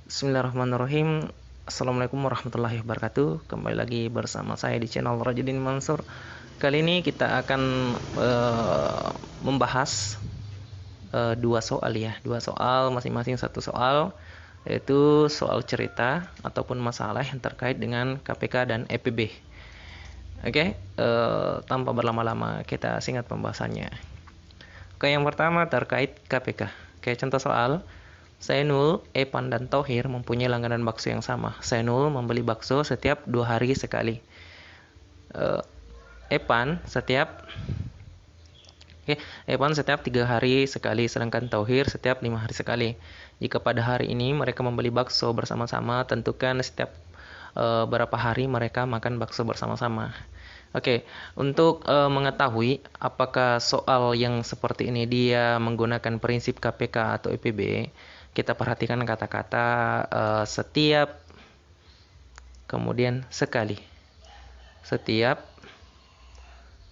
Bismillahirrahmanirrahim. Assalamualaikum warahmatullahi wabarakatuh. Kembali lagi bersama saya di channel Rajudin Mansur. Kali ini kita akan membahas dua soal ya, dua soal masing-masing satu soal, yaitu soal cerita ataupun masalah yang terkait dengan KPK dan EPB. Oke, tanpa berlama-lama kita singkat pembahasannya. Oke, yang pertama terkait KPK. Oke, contoh soal. Zainul, Epan, dan Thohir mempunyai langganan bakso yang sama. Zainul membeli bakso setiap 2 hari sekali. Epan setiap 3 hari sekali, sedangkan Thohir setiap 5 hari sekali. Jika pada hari ini mereka membeli bakso bersama-sama, tentukan setiap berapa hari mereka makan bakso bersama-sama. Oke, untuk mengetahui apakah soal yang seperti ini dia menggunakan prinsip KPK atau EPB, kita perhatikan kata-kata setiap, kemudian sekali. Setiap,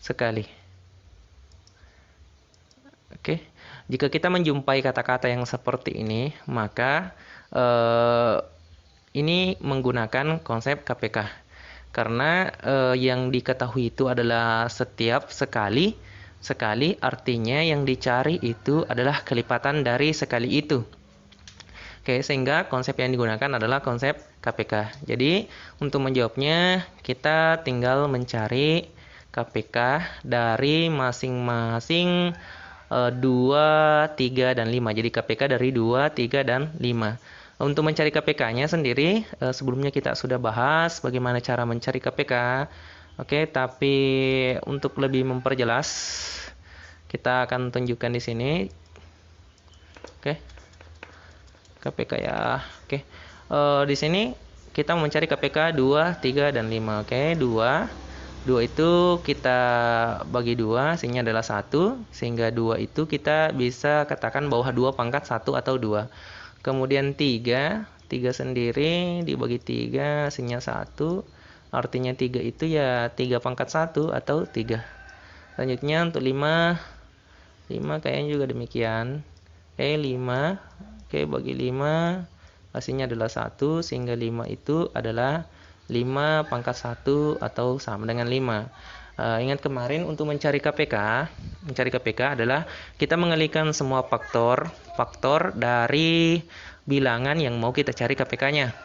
sekali. Oke, jika kita menjumpai kata-kata yang seperti ini, maka ini menggunakan konsep KPK. Karena yang diketahui itu adalah setiap, sekali. Sekali artinya yang dicari itu adalah kelipatan dari sekali itu. Oke, sehingga konsep yang digunakan adalah konsep KPK. Jadi, untuk menjawabnya, kita tinggal mencari KPK dari masing-masing 2, 3, dan 5. Jadi, KPK dari 2, 3, dan 5. Untuk mencari KPK-nya sendiri, sebelumnya kita sudah bahas bagaimana cara mencari KPK. Oke, tapi untuk lebih memperjelas, kita akan tunjukkan di sini. Oke. KPK ya. Oke. Di sini kita mencari KPK 2, 3, dan 5. Oke, 2 itu kita bagi 2, hasilnya adalah 1, sehingga 2 itu kita bisa katakan bahwa 2 pangkat 1 atau 2. Kemudian 3 sendiri dibagi 3, hasilnya 1, artinya 3 itu ya 3 pangkat 1 atau 3. Selanjutnya untuk 5 kayaknya juga demikian. Oke, 5. Oke, bagi 5, hasilnya adalah 1, sehingga 5 itu adalah 5 pangkat 1 atau sama dengan 5. Ingat kemarin untuk mencari KPK adalah kita mengalihkan semua faktor dari bilangan yang mau kita cari KPK-nya.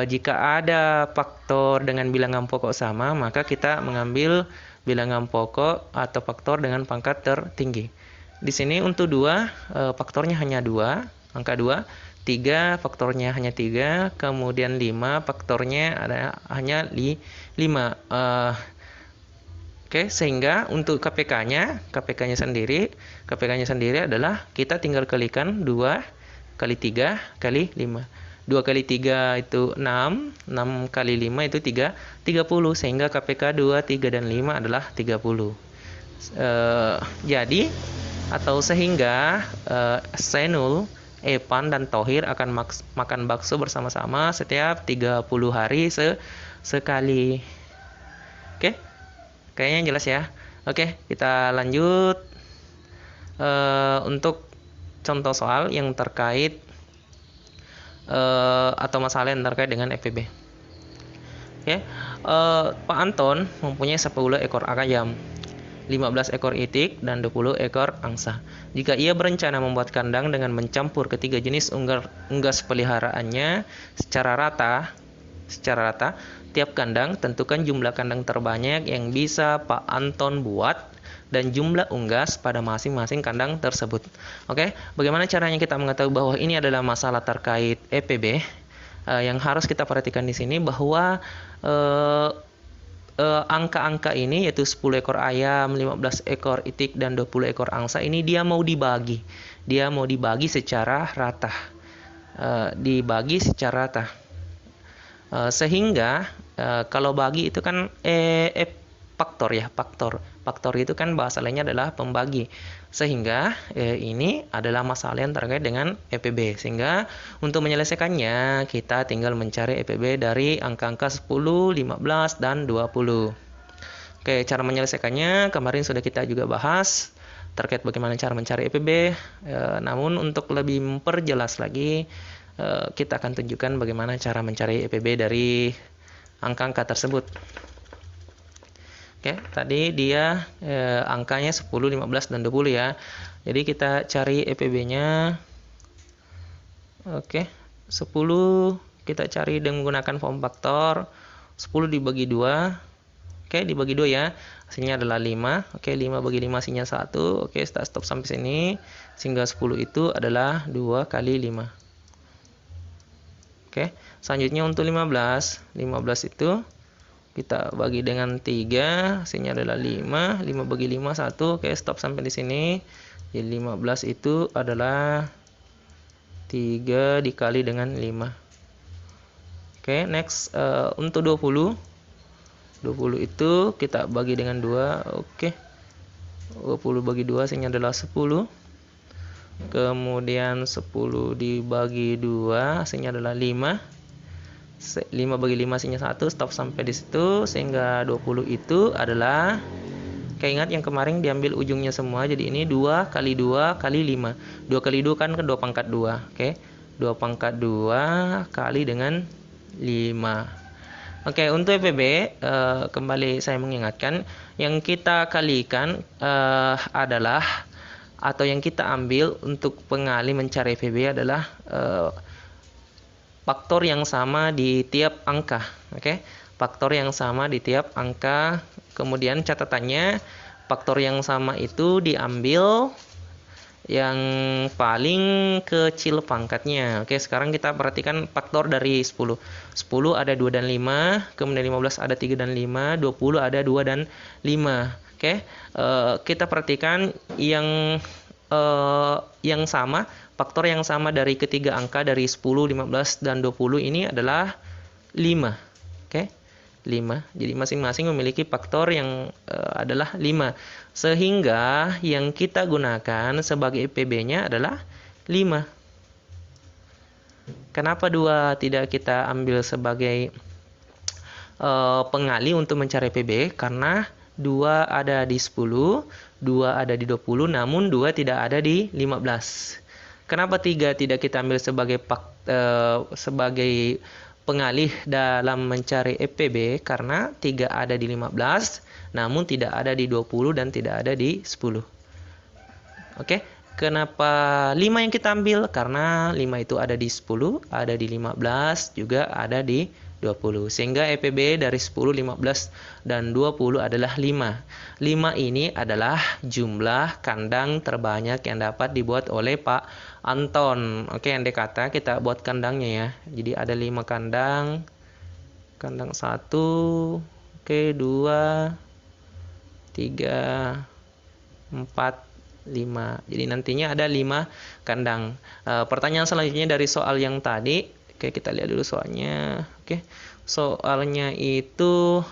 Jika ada faktor dengan bilangan pokok sama, maka kita mengambil bilangan pokok atau faktor dengan pangkat tertinggi. Di sini untuk 2, faktornya hanya 2, angka 2. 3, faktornya hanya 3. Kemudian 5, faktornya hanya 5. Oke, sehingga untuk KPK-nya sendiri adalah kita tinggal kalikan 2 kali 3 kali 5. 2 kali 3 itu 6, 6 kali 5 itu 30, sehingga KPK 2, 3, dan 5 adalah 30. Jadi atau sehingga Zainul, Epan, dan Thohir akan makan bakso bersama-sama setiap 30 hari sekali. Oke, kayaknya jelas ya. Oke, kita lanjut untuk contoh soal yang terkait atau masalah yang terkait dengan EPB. Oke, Pak Anton mempunyai 10 ekor ayam, 15 ekor itik, dan 20 ekor angsa. Jika ia berencana membuat kandang dengan mencampur ketiga jenis unggas peliharaannya secara rata, tiap kandang tentukan jumlah kandang terbanyak yang bisa Pak Anton buat dan jumlah unggas pada masing-masing kandang tersebut. Oke, bagaimana caranya kita mengetahui bahwa ini adalah masalah terkait EPB? Yang harus kita perhatikan di sini bahwa angka-angka ini, yaitu 10 ekor ayam, 15 ekor itik, dan 20 ekor angsa, ini dia mau dibagi secara rata. Sehingga kalau bagi itu kan faktor itu kan bahasa lainnya adalah pembagi, sehingga ini adalah masalah yang terkait dengan EPB. Sehingga untuk menyelesaikannya kita tinggal mencari EPB dari angka-angka 10, 15, dan 20. Oke, cara menyelesaikannya kemarin sudah kita juga bahas terkait bagaimana cara mencari EPB. Namun untuk lebih memperjelas lagi, kita akan tunjukkan bagaimana cara mencari EPB dari angka-angka tersebut. Oke, tadi dia angkanya 10, 15, dan 20 ya. Jadi kita cari EPB-nya. Oke, 10 kita cari dengan menggunakan form faktor. 10 dibagi 2. Oke, dibagi 2 ya. Hasilnya adalah 5. Oke, 5 bagi 5 hasilnya 1. Oke, stop sampai sini. Sehingga 10 itu adalah 2 kali 5. Oke, selanjutnya untuk 15. 15 itu kita bagi dengan 3, hasilnya adalah 5. 5 bagi 5, 1. Oke, stop sampai di sini. Jadi 15 itu adalah 3 dikali dengan 5. Oke, next untuk 20. 20 itu kita bagi dengan 2. Oke. 20 bagi 2 hasilnya adalah 10. Kemudian 10 dibagi 2 hasilnya adalah 5. 5 bagi 5 hasilnya 1, stop sampai di situ. Sehingga 20 itu adalah, ingat yang kemarin diambil ujungnya semua, jadi ini 2 kali 2 kali 5. 2 kali 2 kan 2 pangkat 2. Oke, 2 pangkat 2 kali dengan 5. Oke, untuk EPB kembali saya mengingatkan, yang kita kalikan adalah, atau yang kita ambil untuk pengali mencari EPB adalah faktor yang sama di tiap angka. Oke, faktor yang sama di tiap angka. Kemudian catatannya, faktor yang sama itu diambil yang paling kecil pangkatnya. Oke, sekarang kita perhatikan faktor dari 10. 10 ada 2 dan 5, kemudian 15 ada 3 dan 5, 20 ada 2 dan 5. Oke, kita perhatikan yang sama, faktor yang sama dari ketiga angka dari 10, 15, dan 20 ini adalah 5. Oke, 5. Jadi masing-masing memiliki faktor yang adalah 5. Sehingga yang kita gunakan sebagai EPB-nya adalah 5. Kenapa 2 tidak kita ambil sebagai pengali untuk mencari EPB? Karena 2 ada di 10, 2 ada di 20, namun 2 tidak ada di 15. Kenapa 3 tidak kita ambil sebagai pengalih dalam mencari EPB? Karena 3 ada di 15, namun tidak ada di 20 dan tidak ada di 10. Oke, kenapa 5 yang kita ambil? Karena 5 itu ada di 10, ada di 15, juga ada di 20. Sehingga EPB dari 10, 15, dan 20 adalah 5. 5 ini adalah jumlah kandang terbanyak yang dapat dibuat oleh Pak Anton. Oke, andai kata kita buat kandangnya ya. Jadi ada 5 kandang. Kandang 1, oke, 2, 3, 4, 5. Jadi nantinya ada 5 kandang. Pertanyaan selanjutnya dari soal yang tadi. Oke, kita lihat dulu soalnya. Oke, soalnya itu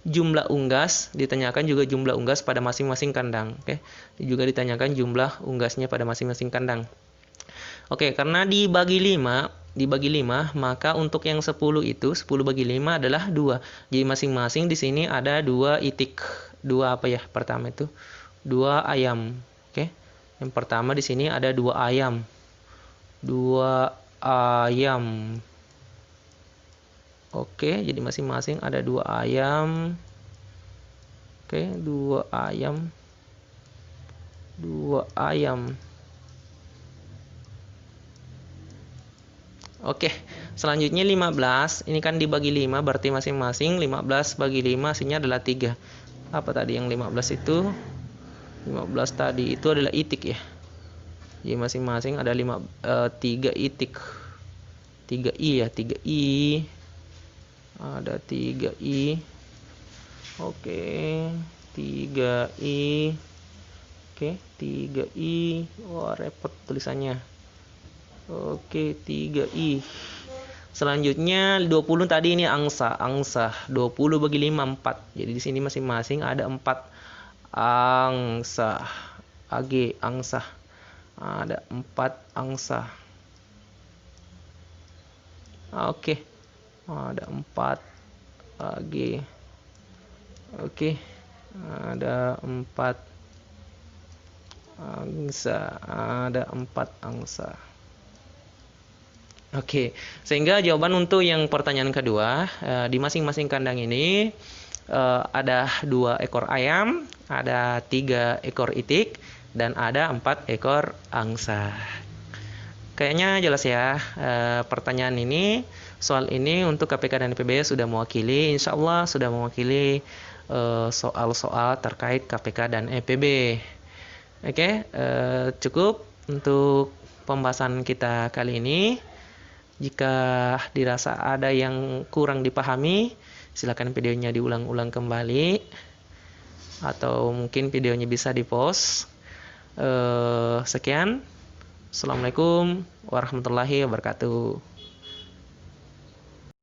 jumlah unggas, ditanyakan juga jumlah unggas pada masing-masing kandang. Oke, juga ditanyakan jumlah unggasnya pada masing-masing kandang. Oke, karena dibagi 5, maka untuk yang 10 itu 10 bagi 5 adalah 2. Jadi masing-masing di sini ada 2 itik. 2 apa ya? Pertama itu 2 ayam. Oke. Yang pertama di sini ada 2 ayam. 2 ayam. Oke, jadi masing-masing ada 2 ayam. Oke, 2 ayam. 2 ayam. Oke, selanjutnya 15. Ini kan dibagi 5, berarti masing-masing 15 bagi 5 hasilnya adalah 3. Apa tadi yang 15 itu? 15 tadi itu adalah itik ya. Jadi masing-masing ada 3 itik. 3i ya, 3i. Ada 3i. Oke, 3i. Oke, 3i. Wah, repot tulisannya. Oke, 3i. Selanjutnya 20 tadi ini angsa. 20 bagi 5 4. Jadi di sini masing-masing ada 4 angsa. AG angsa. Ada 4 angsa. Oke. Ada 4 AG. Oke. Ada 4 angsa. Ada 4 angsa. Oke, sehingga jawaban untuk yang pertanyaan kedua, di masing-masing kandang ini ada 2 ekor ayam, ada 3 ekor itik, dan ada 4 ekor angsa. Kayaknya jelas ya, pertanyaan ini, soal ini untuk KPK dan IPB sudah mewakili, insya Allah sudah mewakili soal-soal terkait KPK dan IPB. Oke, cukup untuk pembahasan kita kali ini. Jika dirasa ada yang kurang dipahami, silakan videonya diulang-ulang kembali, atau mungkin videonya bisa di-pause. Sekian. Assalamualaikum warahmatullahi wabarakatuh.